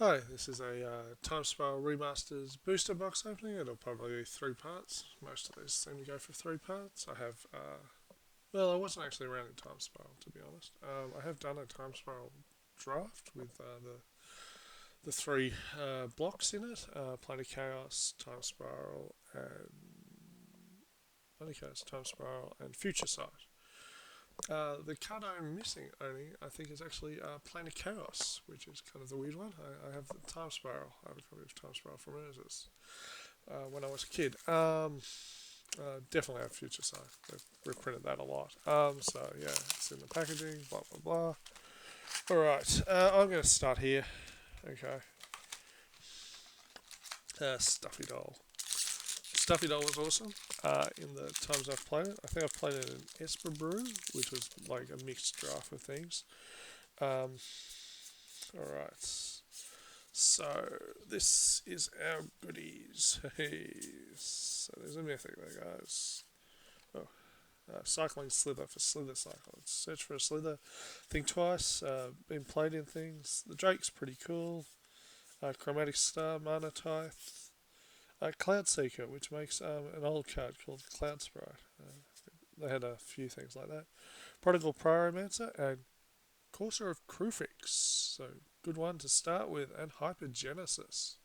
Hi, this is a Time Spiral Remasters booster box opening. It'll probably be three parts. Most of these seem to go for three parts. I wasn't actually around in Time Spiral to be honest. I have done a Time Spiral draft with the three blocks in it: Planet Chaos, Time Spiral, and Planet Chaos, Time Spiral, and Future Sight. The card I'm missing only, I think, is actually Planet Chaos, which is kind of the weird one. I have the Time Spiral. I have a copy of Time Spiral from Ursus when I was a kid. Definitely have Future Sight. They've reprinted that a lot. Yeah, it's in the packaging, blah, blah, blah. Alright, I'm going to start here. Okay. Stuffy Doll. Stuffy Doll was awesome in the times I've played it. I think I've played it in Esper Brew, which was like a mixed draft of things. Um, Alright. So this is our goodies. Hey, so there's a mythic there, guys. Oh, cycling slither for slither cycle. Let's search for a slither. Think twice. Been played in things. The Drake's pretty cool. Chromatic Star, Mana Tithe. Cloud Seeker, which makes an old card called Cloud Sprite. They had a few things like that. Prodigal Pyromancer and Courser of Crufix. So good one to start with, and Hypergenesis.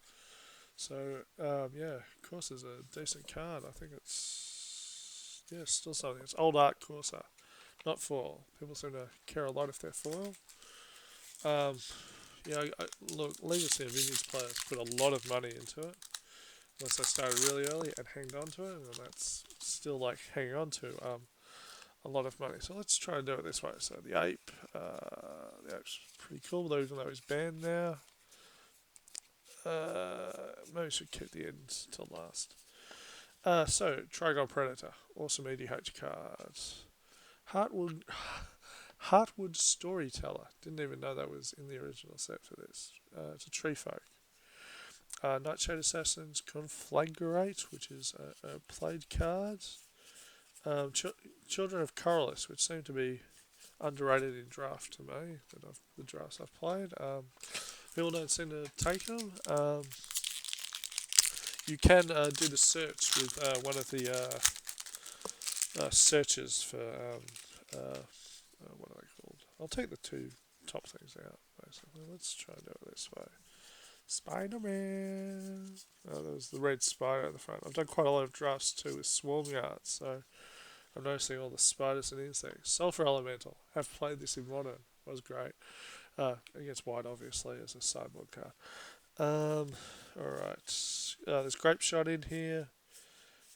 So yeah, Corsair's a decent card. I think it's still something. It's old art Corsair, not foil. People seem to care a lot if they're foil. Um, Look, Legacy of Vineyards players put a lot of money into it. Unless they started really early and hanged on to it, and that's still like hanging on to a lot of money. So let's try and do it this way. So the ape's pretty cool, though even though he's banned now. Maybe we should keep the ends till last. So Trigon Predator, awesome EDH cards. Heartwood, Heartwood Storyteller. Didn't even know that was in the original set for this. It's a tree folk. Nightshade Assassins Conflagrate, which is a played card. Children of Corylus, which seem to be underrated in draft to me, the drafts I've played. People don't seem to take them. You can do the search with one of the searches for what are they called? I'll take the two top things out. Basically, let's try and do it this way. Spider-Man. Oh, there was the red spider at the front. I've done quite a lot of drafts too with swarm yards, so I'm noticing all the spiders and insects. Sulfur Elemental. Have played this in Modern. Was great. Against White, obviously, as a sideboard card. Alright. There's Grape Shot in here.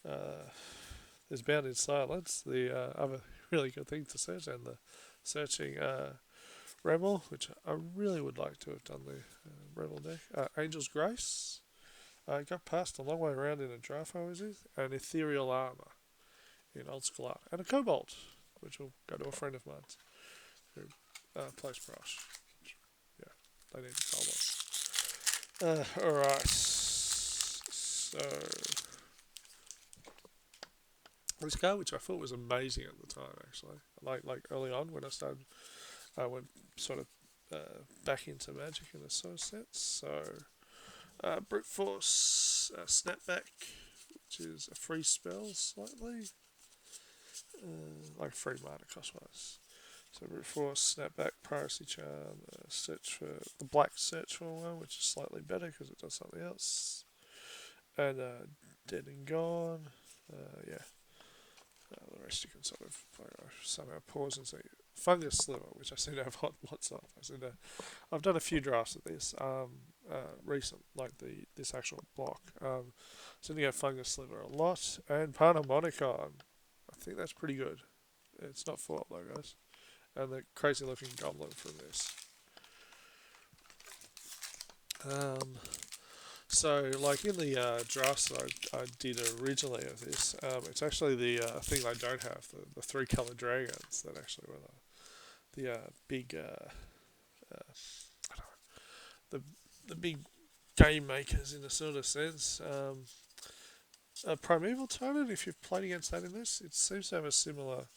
There's Bound in Silence, the other really good thing to search, and the searching Rebel, which I really would like to have done the Rebel deck. Angel's Grace. Got passed a long way around in a draft I was in. And Ethereal Armor in Old School Art. And a Cobalt, which will go to a friend of mine who plays Brush. Yeah, they need a Cobalt. Alright. So, this card, which I thought was amazing at the time, actually. Like early on when I started, I went sort of back into Magic in a sort of sense. So, Brute Force, Snapback, which is a free spell slightly, like free mana cost wise. So Brute Force, Snapback, Piracy Charm, search for the black search for one, which is slightly better because it does something else, and Dead and Gone. Yeah, the rest you can sort of somehow pause and see. Fungus Sliver, which I seem to have lots of. I've done a few drafts of this recent, like this actual block. Seem to go Fungus Sliver a lot, and Panharmonicon. I think that's pretty good. It's not foil though, guys. And the crazy looking goblin from this. Um, like in the drafts that I did originally of this, it's actually the thing I don't have, the three colour dragons that actually were the big, the, the big game makers in a sort of sense. Primeval Tyrant, if you've played against that in this, it seems to have a similar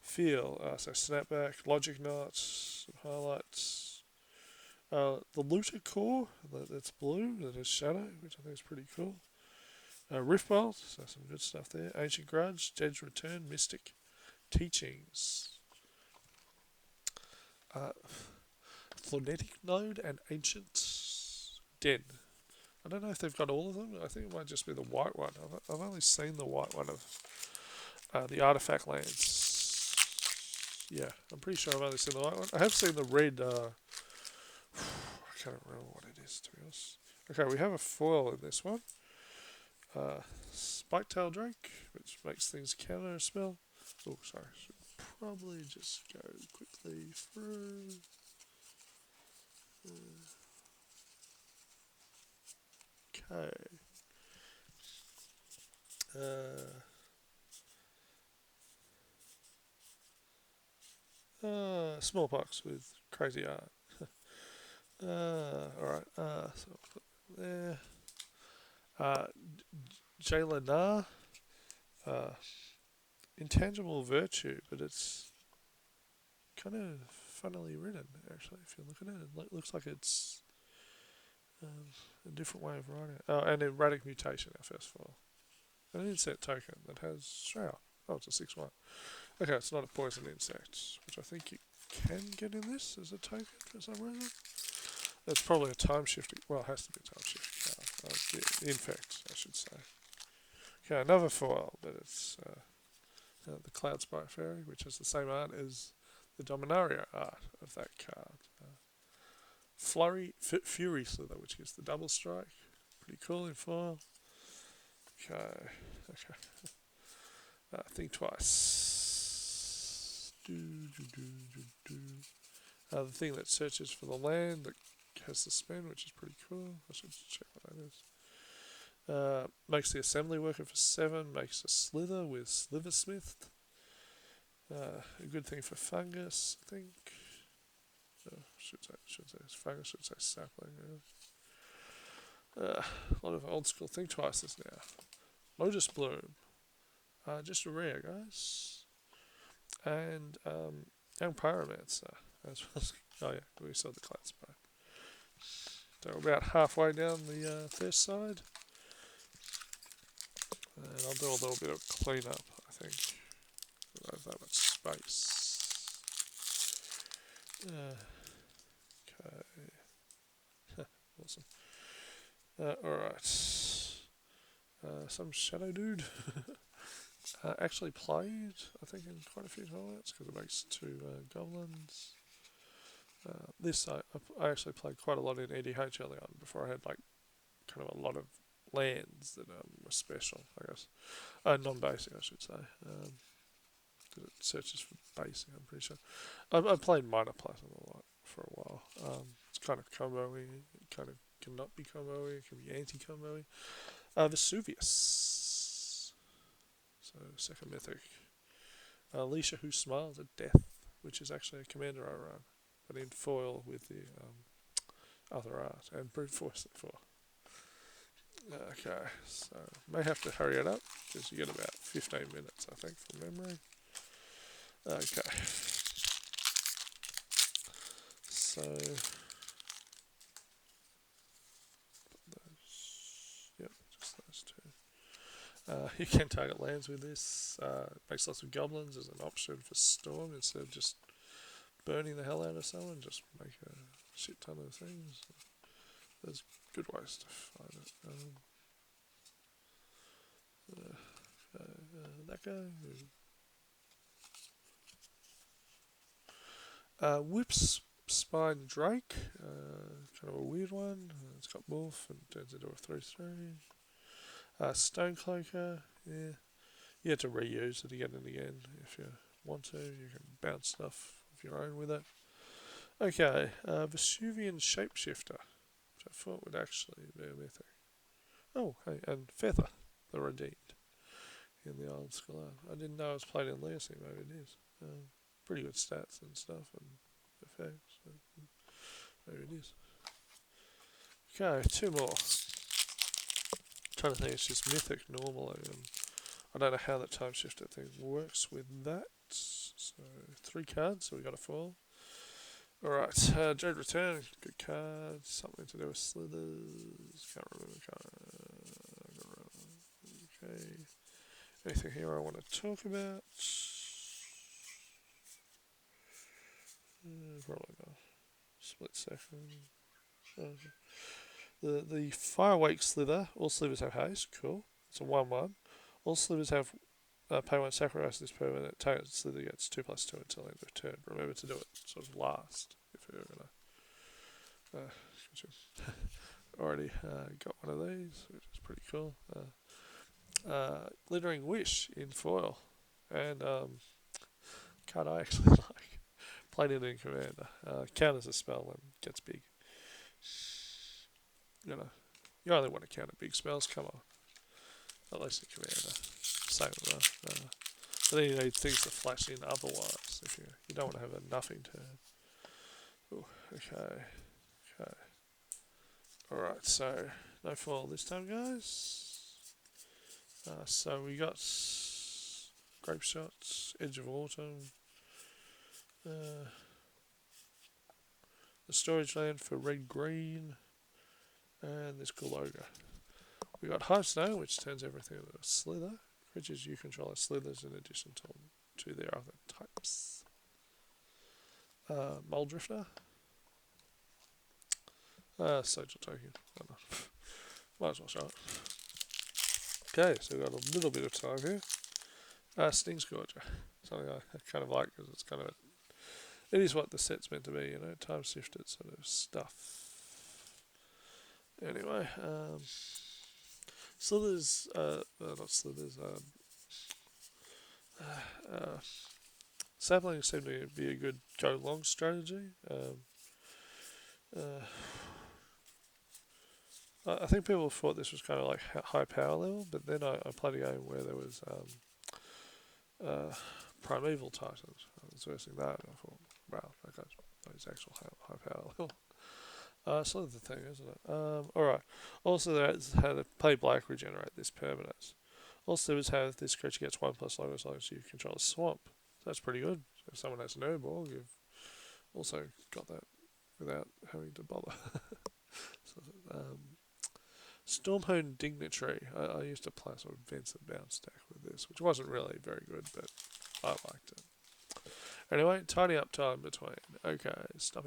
feel. So Snapback, Logic Knots, some highlights. The Looter Core, that's blue, that has Shadow, which I think is pretty cool. Riftbolt, so some good stuff there. Ancient Grudge, Dead's Return, Mystic, Teachings. Uh, Phonetic Node and Ancient Den. I don't know if they've got all of them. I think it might just be the white one. I've only seen the white one of the Artifact Lands. Yeah, I'm pretty sure I've only seen the white one. I have seen the red. I can't remember what it is, to be honest. Okay, we have a foil in this one. Spiketail Drake, which makes things counter a spell. Oh, sorry. Should probably just go quickly through. Okay. Smallpox with crazy art. Alright. So I'll put there. Jayla Na. Intangible Virtue, but it's kind of funnily written, actually, if you look at it. It looks like it's a different way of writing it. Oh, and Erratic Mutation, our first foil. An insect token that has Shroud. Oh, it's a 6/1. Okay, it's not a poison insect, which I think you can get in this as a token for some reason. It's probably a time-shifting... Well, it has to be a time-shifting card. Infect, I should say. Okay, another foil, but it's the Cloud Sprite Fairy, which has the same art as the Dominaria art of that card. Fury Slither, which gives the double strike. Pretty cool in foil. Okay. Think twice. The thing that searches for the land that has the spin, which is pretty cool. I should check what that is. Makes the assembly worker for 7. Makes a slither with Slithersmith. A good thing for fungus, I think. Should say fungus. Should say sapling. A lot of old school think twices now. Lotus Bloom. Just a rare, guys. And Young Pyromancer. As well as, oh yeah, we saw the Cloud Spray. So we're about halfway down the first side. And I'll do a little bit of cleanup, I think. I don't have that much space. Okay. Awesome. Alright. Some Shadow Dude. Actually played, I think, in quite a few tournaments because it makes 2 goblins. This I actually played quite a lot in EDH early on before I had like kind of a lot of lands that were special, I guess. Non-basic, I should say. It searches for basic, I'm pretty sure. I played Minor Platinum a lot for a while. It's kind of combo-y, it kind of cannot be combo-y, it can be anti-combo-y. Vesuvius. So, second mythic. Alicia Who Smiles at Death, which is actually a commander I run, but in foil with the other art, and brute force at 4. Okay, so may have to hurry it up because you get about 15 minutes, I think, from memory. Okay, so yep, just those 2. You can target lands with this. Makes lots of goblins as an option for Storm instead of just burning the hell out of someone. Just make a shit ton of things. There's good ways to find it. That guy. Whips Spine Drake. Kind of a weird one. It's got Wolf and turns into a 3/3. Stonecloaker. Yeah. You have to reuse it again and again if you want to. You can bounce stuff of your own with it. Okay. Vesuvian Shapeshifter. I thought would actually be a mythic. Oh, hey, and Feather, the Redeemed, in the old school art. I didn't know it was played in Legacy, maybe it is. Pretty good stats and stuff and effects, so maybe it is. Okay, 2 more. Trying to think, it's just mythic normally, and I don't know how that time shifter thing works with that. So 3 cards, so we got a foil. Alright, Jade Return, good card. Something to do with slithers. Can't remember the card. Okay. Anything here I want to talk about? Probably not. Split second. The Firewake Slither. All slivers have haste. Cool. It's a 1-1. All slivers have pay 1, sacrifice this permanent. Target slither gets 2+2 until end of turn. Remember to do it sort of last if you're gonna. Already got one of these, which is pretty cool. Glittering Wish in foil, and card I actually like. Played it in Commander. Counters a spell when it gets big. You only want to counter big spells. Come on, at least in Commander. Same but then you need things to flash in otherwise. If you don't want to have a nothing turn. Ooh, okay. Alright, so no foil this time, guys. So we got Grape Shots, Edge of Autumn, the Storage Land for red green, and this Galoga. We got Hive Snow, which turns everything into a slither. Creatures you control are slithers in addition to their other types. Mold Drifter. Social Token. Might as well show it. Okay, so we've got a little bit of time here. Sting Scourger. Something I kind of like because it's kind of it is what the set's meant to be, time-shifted sort of stuff. Anyway, slithers, not slithers, saplings seem to be a good go-long strategy. I think people thought this was kind of like high power level, but then I played a game where there was Primeval Titans. I was versing that, and I thought, wow, that is actual high power level. Sort of the thing, isn't it? Alright. Also, there's how to play black, regenerate this permanence. Also, there's how this creature gets 1+ longer as long as you control a swamp. So that's pretty good. If someone has Nurborg, you've also got that without having to bother. Stormhone Dignitary. I used to play sort of Vincent bounce deck with this, which wasn't really very good, but I liked it. Anyway, tidy up time between. Okay, stuff.